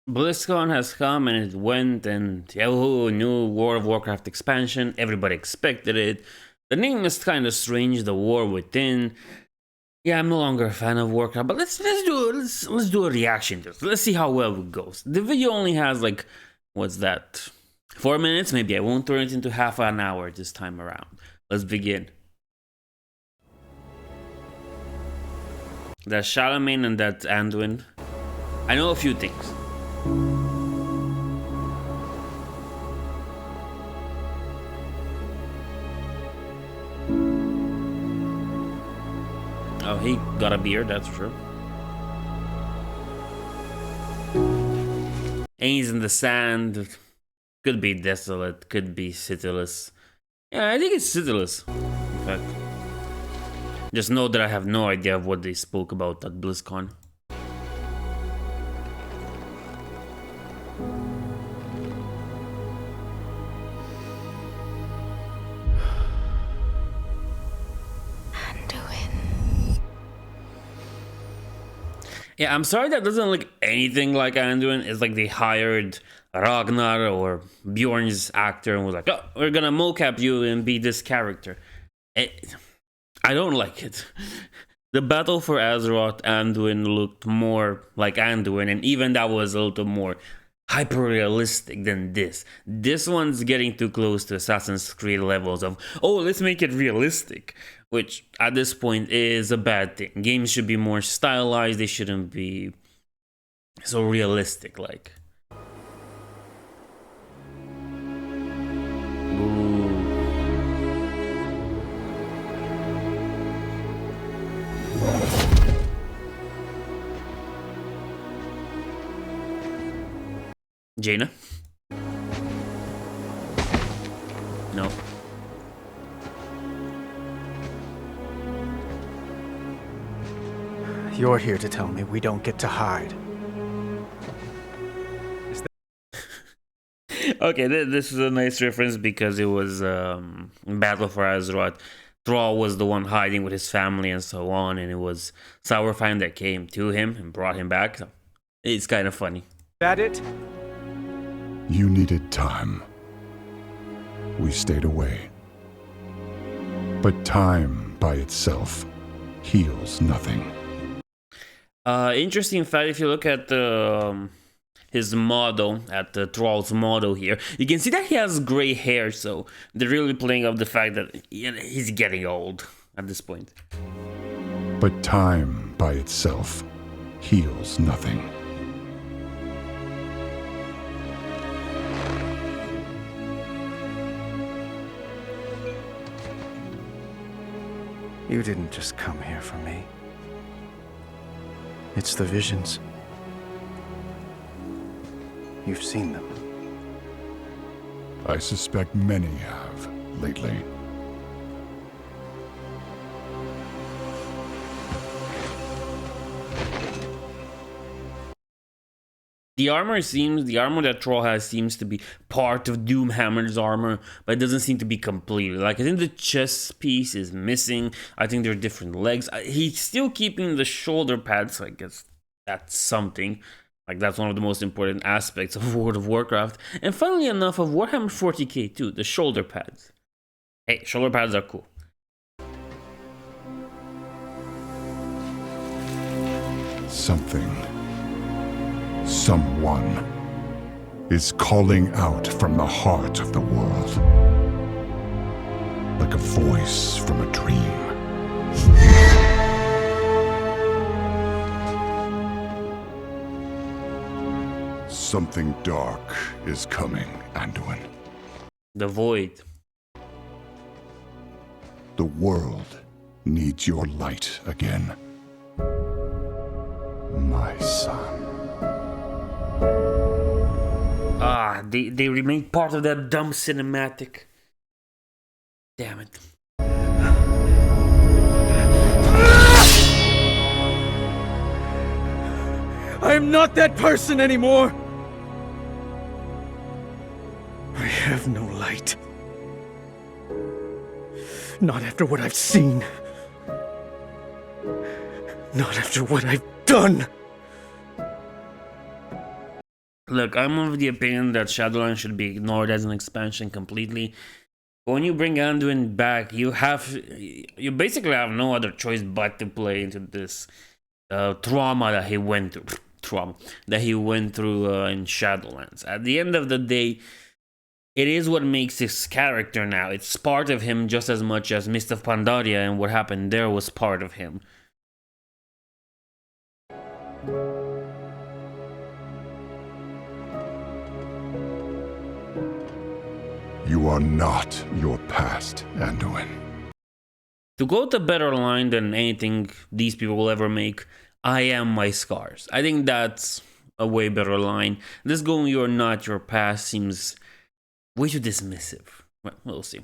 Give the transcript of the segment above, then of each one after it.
BlizzCon has come and it went, and Yahoo, new World of Warcraft expansion. Everybody expected it. The name is kind of strange. The War Within. Yeah, I'm no longer a fan of Warcraft, but let's do a reaction to this. Let's see how well it goes. The video only has like, what's that? 4 minutes. Maybe I won't turn it into half an hour this time around. Let's begin. That's Charlemagne and that's Anduin. I know a few things. Oh, he got a beard, that's for sure. And he's in the sand. Could be desolate, could be citiless. Yeah, I think it's citiless, in fact. Just know that I have no idea of what they spoke about at BlizzCon. Yeah, I'm sorry that doesn't look anything like Anduin. It's like they hired Ragnar or Bjorn's actor and was like, oh, we're gonna mocap you and be this character. I don't like it. The battle for Azeroth, Anduin looked more like Anduin, and even that was a little more hyper-realistic than this. This one's getting too close to Assassin's Creed levels of, oh, let's make it realistic. Which, at this point, is a bad thing. Games should be more stylized, they shouldn't be so realistic, like. Ooh. Jaina? No. You're here to tell me we don't get to hide. Okay, this is a nice reference because it was Battle for Azeroth. Thrall was the one hiding with his family and so on, and it was Sourfang that came to him and brought him back. So it's kind of funny. That it? You needed time. We stayed away. But time by itself heals nothing. Interesting fact, if you look at his model, at the Thrall's model here, you can see that he has gray hair, so they're really playing up the fact that he's getting old at this point. But time by itself heals nothing. You didn't just come here for me. It's the visions. You've seen them. I suspect many have lately. The armor that Thrall has seems to be part of Doomhammer's armor, but it doesn't seem to be completely. Like, I think the chest piece is missing. I think there are different legs. He's still keeping the shoulder pads, so I guess that's something. Like, that's one of the most important aspects of World of Warcraft. And funnily enough, of Warhammer 40k too, the shoulder pads. Hey, shoulder pads are cool. Someone is calling out from the heart of the world, like a voice from a dream. Something dark is coming, Anduin. The Void. The world needs your light again, my son. Ah, they remain part of that dumb cinematic. Damn it. I am not that person anymore! I have no light. Not after what I've seen. Not after what I've done. Look, I'm of the opinion that Shadowlands should be ignored as an expansion completely. But when you bring Anduin back, you basically have no other choice but to play into this trauma that he went through. In Shadowlands. At the end of the day, it is what makes his character now. It's part of him just as much as Mist of Pandaria and what happened there was part of him. You are not your past, Anduin. To quote a better line than anything these people will ever make, I am my scars. I think that's a way better line. This going "you're not your past" seems way too dismissive. Well, we'll see.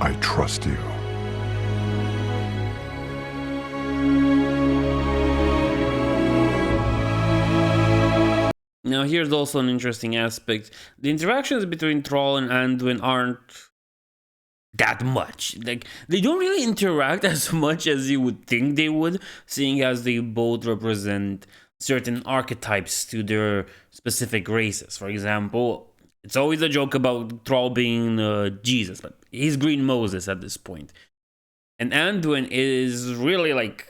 I trust you. Now here's also an interesting aspect. The interactions between Thrall and Anduin aren't that much. Like, they don't really interact as much as you would think they would, seeing as they both represent certain archetypes to their specific races. For example, it's always a joke about Thrall being Jesus, but he's Green Moses at this point. And Anduin is really like,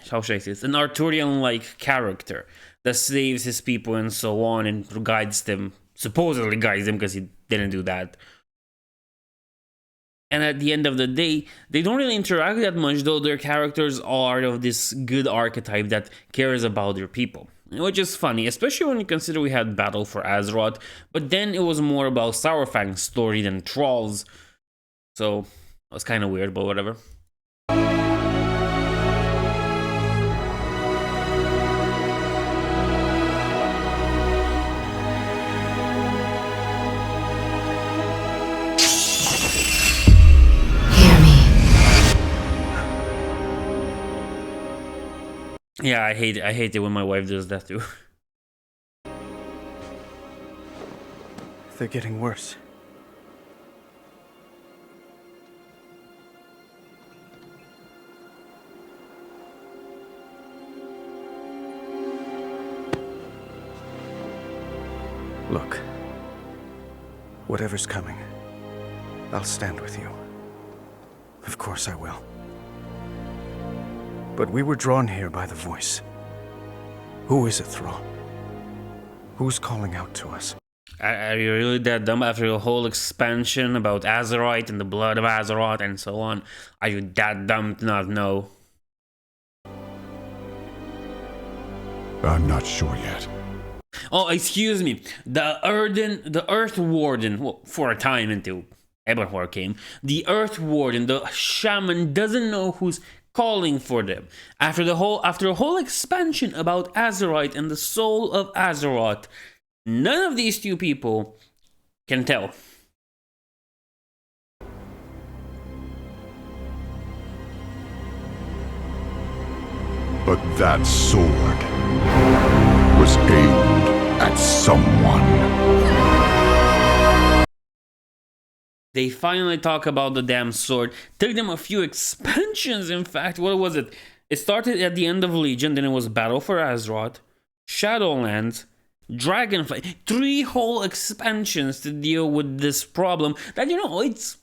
how should I say this? An Arthurian-like character that saves his people and so on and guides them, supposedly guides them because he didn't do that. And at the end of the day, they don't really interact that much, though their characters are of this good archetype that cares about their people. Which is funny, especially when you consider we had Battle for Azeroth, but then it was more about Sourfang's story than Thrall's. So, it was kind of weird, but whatever. Yeah, I hate it when my wife does that too. They're getting worse. Look, whatever's coming, I'll stand with you. Of course I will. But we were drawn here by the voice. Who is it, Thrall? Who's calling out to us? Are you really that dumb after a whole expansion about Azeroth and the blood of Azeroth and so on? Are you that dumb to not know? I'm not sure yet. Oh, excuse me. The Earth Warden, well, for a time until Eberhard came, the Earth Warden, the shaman, doesn't know who's calling for them. After a whole expansion about Azeroth and the soul of Azeroth, none of these two people can tell. But that sword was aimed at someone. They finally talk about the damn sword. Took them a few expansions, in fact. What was it? It started at the end of Legion, then it was Battle for Azeroth, Shadowlands, Dragonflight. 3 whole expansions to deal with this problem that, you know, it's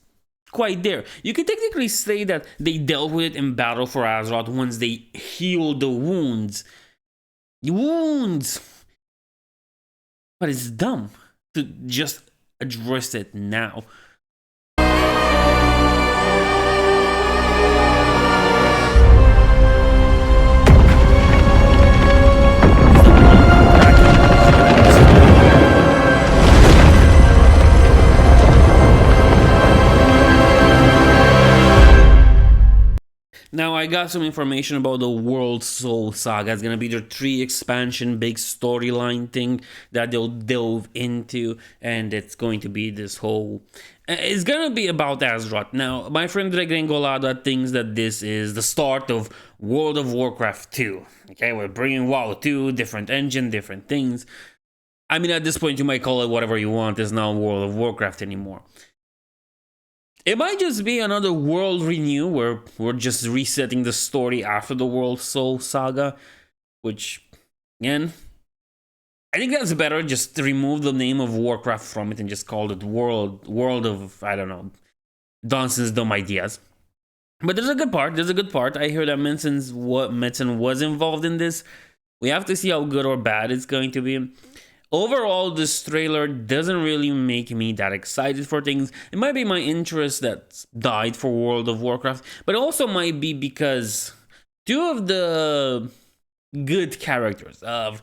quite there. You could technically say that they dealt with it in Battle for Azeroth once they healed the wounds. But it's dumb to just address it now. Now, I got some information about the World Soul Saga. It's gonna be their 3 expansion, big storyline thing that they'll delve into, and it's going to be this whole... It's gonna be about Azeroth. Now, my friend Dragengolada thinks that this is the start of World of Warcraft 2. Okay, we're bringing WoW 2, different engine, different things. I mean, at this point, you might call it whatever you want. It's not World of Warcraft anymore. It might just be another World Renew where we're just resetting the story after the World Soul Saga, which, again, I think that's better. Just to remove the name of Warcraft from it and just call it World of, I don't know, nonsense, dumb ideas. But there's a good part. There's a good part. I hear that Metzen was involved in this. We have to see how good or bad it's going to be. Overall, this trailer doesn't really make me that excited for things. It might be my interest that died for World of Warcraft, but it also might be because two of the good characters, of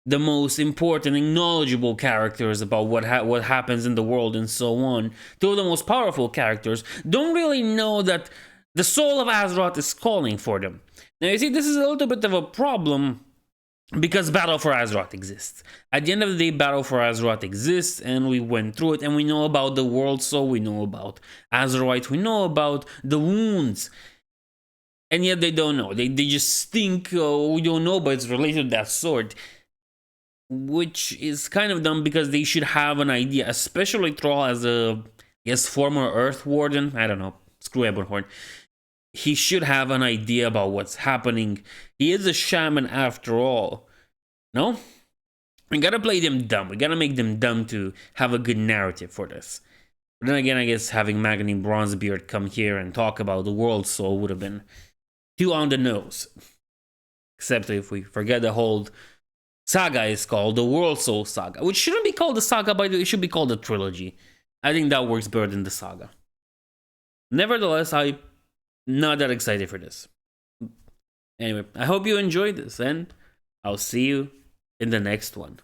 the most important and knowledgeable characters about what happens in the world and so on, two of the most powerful characters, don't really know that the soul of Azeroth is calling for them. Now, you see, this is a little bit of a problem because Battle for Azeroth exists. At the end of the day, Battle for Azeroth exists, and we went through it, and we know about the World Soul, we know about Azeroth, we know about the wounds. And yet they don't know. They just think, oh, we don't know, but it's related to that sword. Which is kind of dumb because they should have an idea, especially Thrall as a, former Earth Warden. I don't know, screw Ebonhorn. He should have an idea about what's happening. He is a shaman after all. No? We gotta play them dumb. We gotta make them dumb to have a good narrative for this. But then again, I guess having Magni Bronzebeard come here and talk about the World Soul would have been too on the nose. Except if we forget the whole saga is called the World Soul Saga, which shouldn't be called the saga, by the way. It should be called a trilogy. I think that works better than the saga. Nevertheless, I'm not that excited for this. Anyway, I hope you enjoyed this, and I'll see you in the next one.